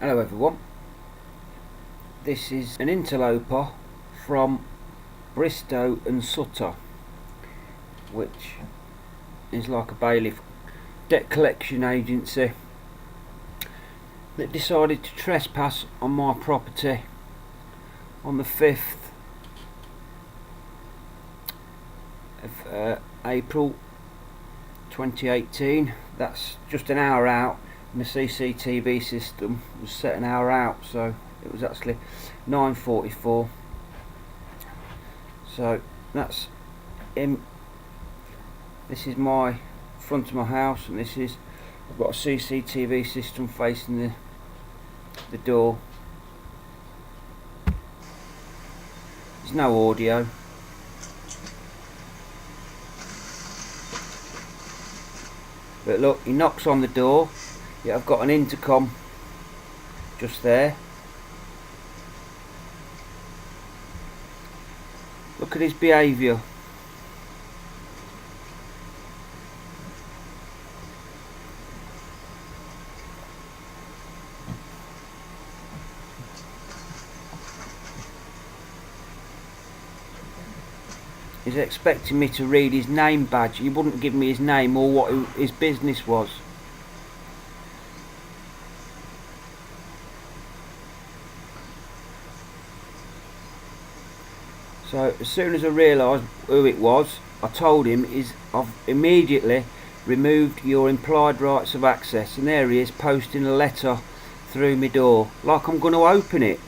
Hello everyone, this is an interloper from Bristow Sutor, which is like a bailiff debt collection agency that decided to trespass on my property on the 5th of April 2018. That's just an hour out, and the CCTV system was set an hour out, so it was actually 9:44. So that's him. This is my front of my house, and this is, I've got a CCTV system facing the door. There's no audio. But look, he knocks on the door. Yeah, I've got an intercom just there. Look at his behaviour. He's expecting me to read his name badge. He wouldn't give me his name or what his business was. So as soon as I realised who it was, I told him I've immediately removed your implied rights of access, and there he is posting a letter through my door like I'm going to open it.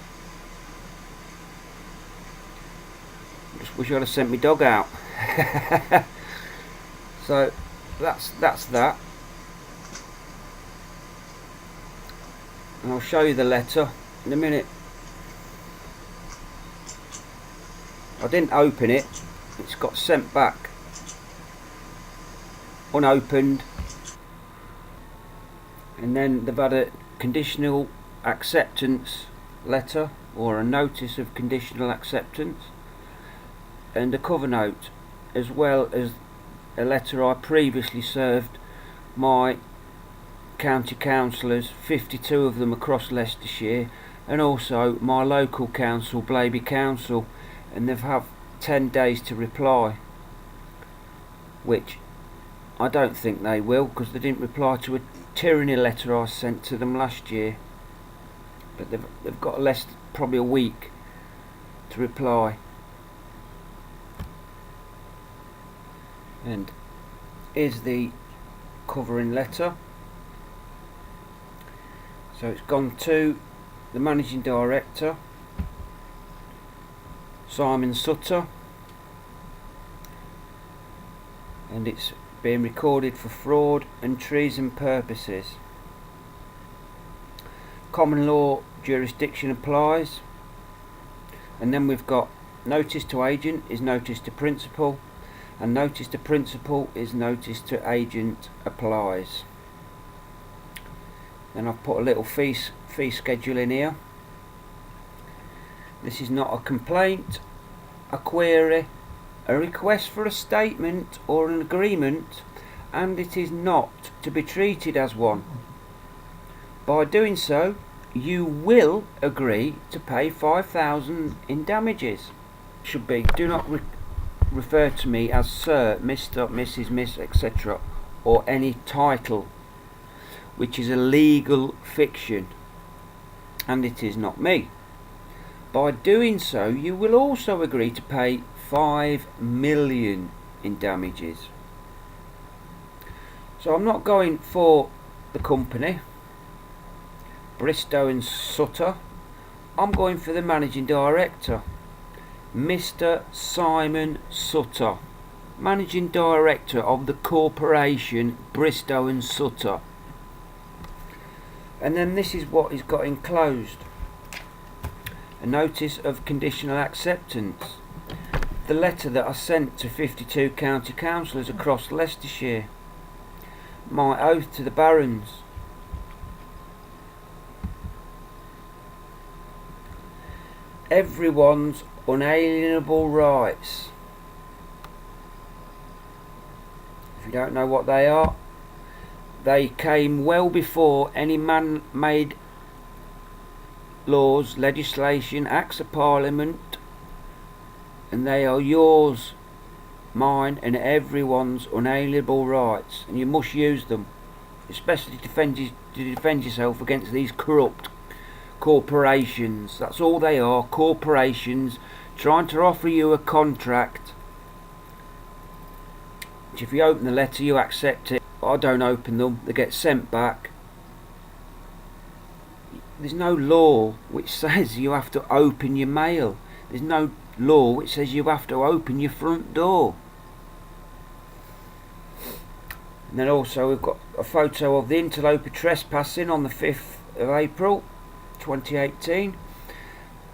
Just wish I'd have sent my dog out. So that's that, and I'll show you the letter in a minute. I didn't open it, it's got sent back unopened, and then they've had a conditional acceptance letter, or a notice of conditional acceptance, and a cover note, as well as a letter I previously served my county councillors, 52 of them across Leicestershire, and also my local council, Blaby Council, and they've had 10 days to reply, which I don't think they will, because they didn't reply to a tyranny letter I sent to them last year. But they've got probably a week to reply. And here's the covering letter. So it's gone to the Managing Director, Simon Sutor, and it's being recorded for fraud and treason purposes. Common law jurisdiction applies, and then we've got notice to agent is notice to principal, and notice to principal is notice to agent applies. Then I've put a little fee schedule in here. This is not a complaint, a query, a request for a statement or an agreement, and it is not to be treated as one. By doing so, you will agree to pay £5,000 in damages. Should be, do not refer to me as Sir, Mr, Mrs, Miss, etc., or any title, which is a legal fiction, and it is not me. By doing so, you will also agree to pay £5 million in damages. So I'm not going for the company, Bristow Sutor. I'm going for the Managing Director, Mr. Simon Sutor, Managing Director of the corporation Bristow Sutor. And then this is what he's got enclosed: a notice of conditional acceptance, the letter that I sent to 52 county councillors across Leicestershire, my oath to the barons, everyone's unalienable rights. If you don't know what they are, they came well before any man-made laws, legislation, acts of parliament, and they are yours, mine, and everyone's unalienable rights, and you must use them, especially to defend yourself against these corrupt corporations. That's all they are, corporations trying to offer you a contract, which if you open the letter you accept it. I don't open them, they get sent back. There's no law which says you have to open your mail. There's no law which says you have to open your front door. And then also we've got a photo of the interloper trespassing on the 5th of April 2018,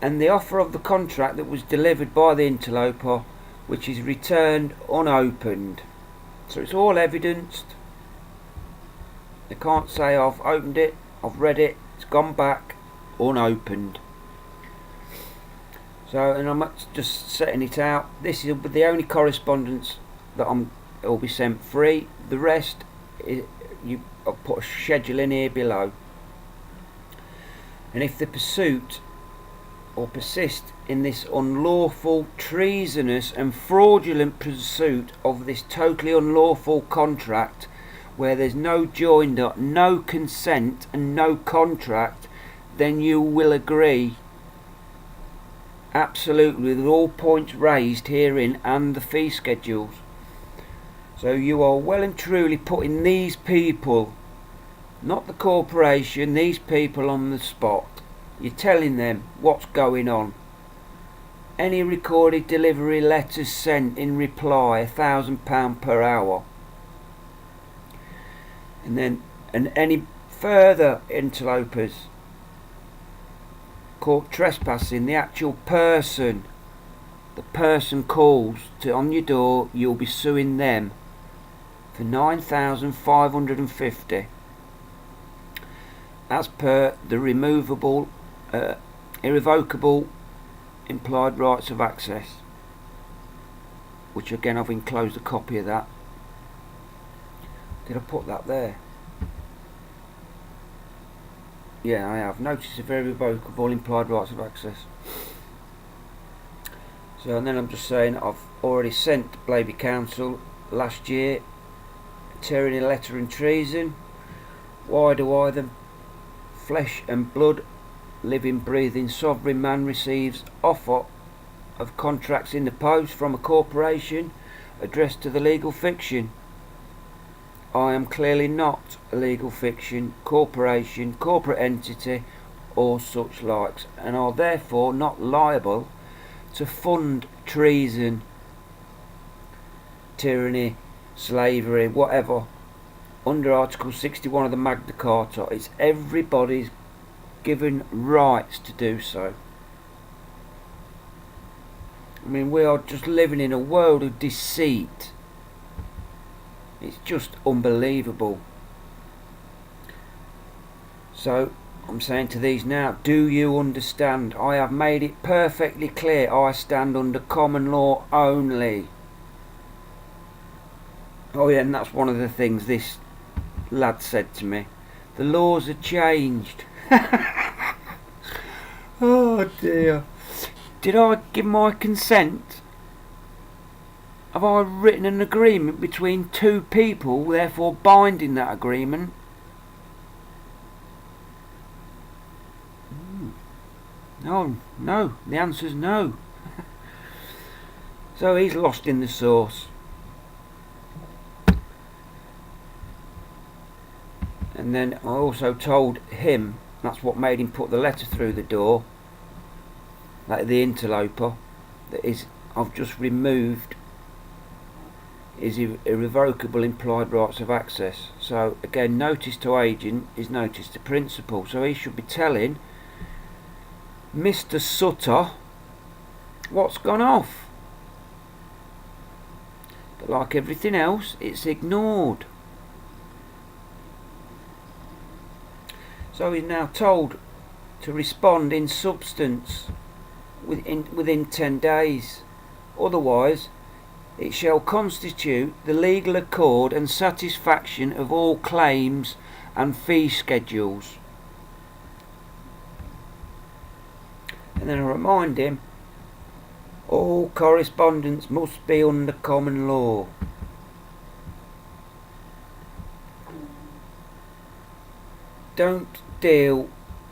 and the offer of the contract that was delivered by the interloper, which is returned unopened. So it's all evidenced. They can't say I've opened it, I've read it, it's gone back unopened. So, and I'm just setting it out. This is the only correspondence that it will be sent free. The rest is, I'll put a schedule in here below. And if the pursuit or persist in this unlawful, treasonous and fraudulent pursuit of this totally unlawful contract, where there's no joinder, no consent and no contract, then you will agree absolutely with all points raised herein and the fee schedules. So you are well and truly putting these people, not the corporation, these people on the spot. You're telling them what's going on. Any recorded delivery letters sent in reply, £1,000 per hour. And any further interlopers caught trespassing, the actual person, the person calls to on your door, you'll be suing them for £9,550 as per the irrevocable implied rights of access, which again I've enclosed a copy of that. Did I put that there? Yeah, I have. Notice of irrevocable implied rights of access. So, and then I'm just saying I've already sent Blaby Council last year tyranny, letter and treason. Why do I, the flesh and blood, living, breathing, sovereign man, receives offer of contracts in the post from a corporation addressed to the legal fiction? I am clearly not a legal fiction, corporation, corporate entity or such likes, and are therefore not liable to fund treason, tyranny, slavery, whatever, under Article 61 of the Magna Carta. It's everybody's given rights to do so. I mean, we are just living in a world of deceit. It's just unbelievable. So I'm saying to these now, do you understand? I have made it perfectly clear I stand under common law only. Oh yeah, and that's one of the things this lad said to me. The laws are changed. Oh dear. Did I give my consent? Have I written an agreement between two people, therefore binding that agreement? No, the answer's no. So he's lost in the sauce. And then I also told him, that's what made him put the letter through the door, like the interloper, that I've just removed his irrevocable implied rights of access. So again, notice to agent is notice to principal. So he should be telling Mr. Sutor what's gone off. But like everything else, it's ignored. So he's now told to respond in substance within 10 days. Otherwise, it shall constitute the legal accord and satisfaction of all claims and fee schedules. And then I remind him, all correspondence must be under common law. Don't deal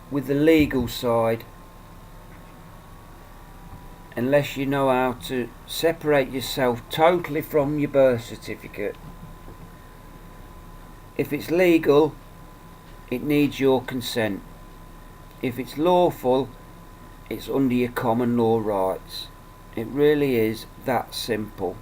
with the legal side unless you know how to separate yourself totally from your birth certificate. If it's legal, it needs your consent. If it's lawful, it's under your common law rights. It really is that simple.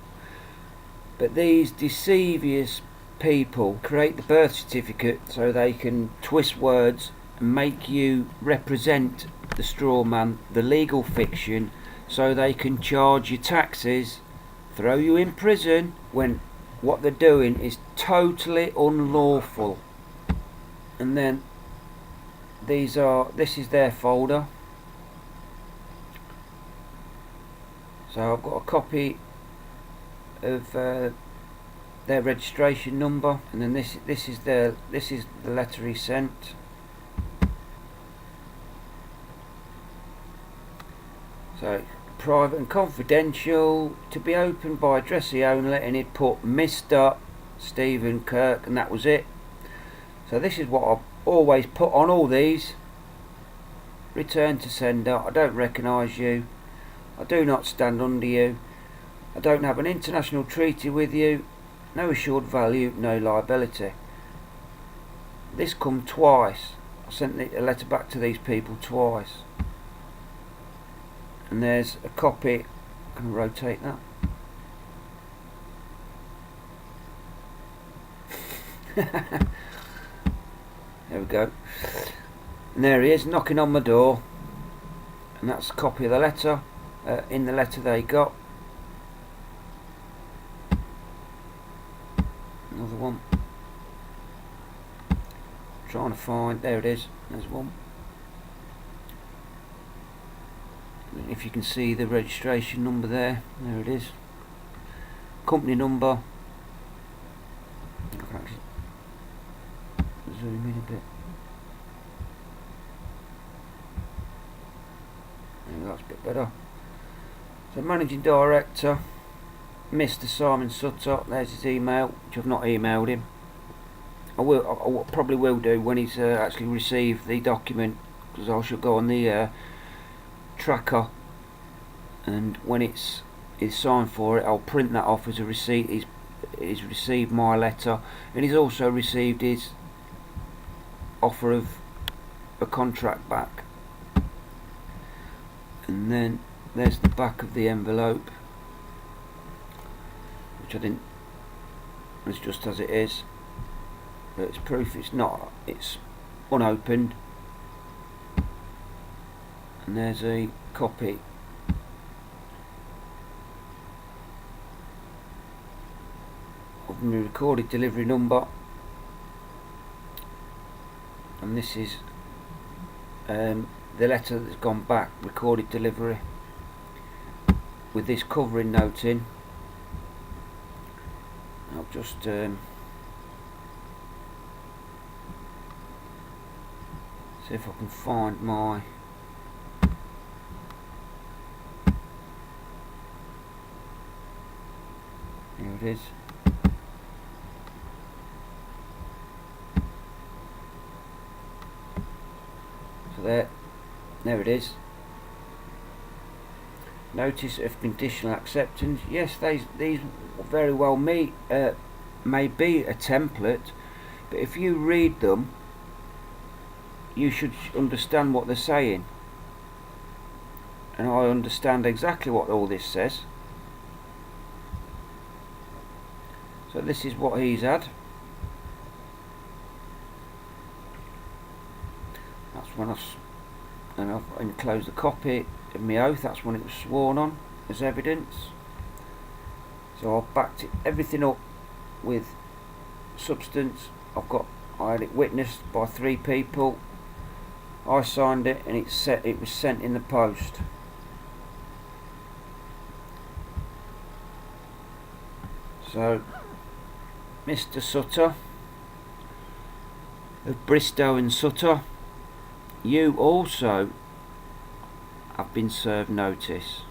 But these deceivious people create the birth certificate so they can twist words and make you represent the straw man, the legal fiction, so they can charge you taxes, throw you in prison, when what they're doing is totally unlawful. And then this is their folder. So I've got a copy of their registration number, and then this is the letter he sent. So, private and confidential, to be opened by addressee only, and he'd put Mr. Stephen Kirk, and that was it. So this is what I've always put on all these. Return to sender. I don't recognise you. I do not stand under you. I don't have an international treaty with you. No assured value, no liability. This come twice. I sent a letter back to these people twice. And there's a copy. I'm going to rotate that. There we go. And there he is, knocking on my door. And that's a copy of the letter. In the letter they got. Another one. Trying to find. There it is. There's one. If you can see the registration number there. There it is. Company number. I can actually zoom in a bit. There, that's a bit better. So, Managing Director, Mr. Simon Sutor. There's his email, which I've not emailed him. I probably will do when he's actually received the document, because I shall go on the tracker, and when it's signed for it, I'll print that off as a receipt. He's received my letter, and he's also received his offer of a contract back. And then there's the back of the envelope, which I didn't, it's just as it is, but it's proof it's unopened. And there's a copy of my recorded delivery number, and this is the letter that's gone back, recorded delivery, with this covering note in. I'll just see if I can find my here it is. So there it is. Notice of conditional acceptance. Yes, these very well may be a template, but if you read them, you should understand what they're saying. And I understand exactly what all this says. So this is what he's had. That's when I've enclosed a copy of my oath. That's when it was sworn on as evidence. So I've backed everything up with substance. I had it witnessed by 3 people. I signed it, and it was sent in the post. So, Mr. Sutor of Bristow and Sutor, you also I've been served notice.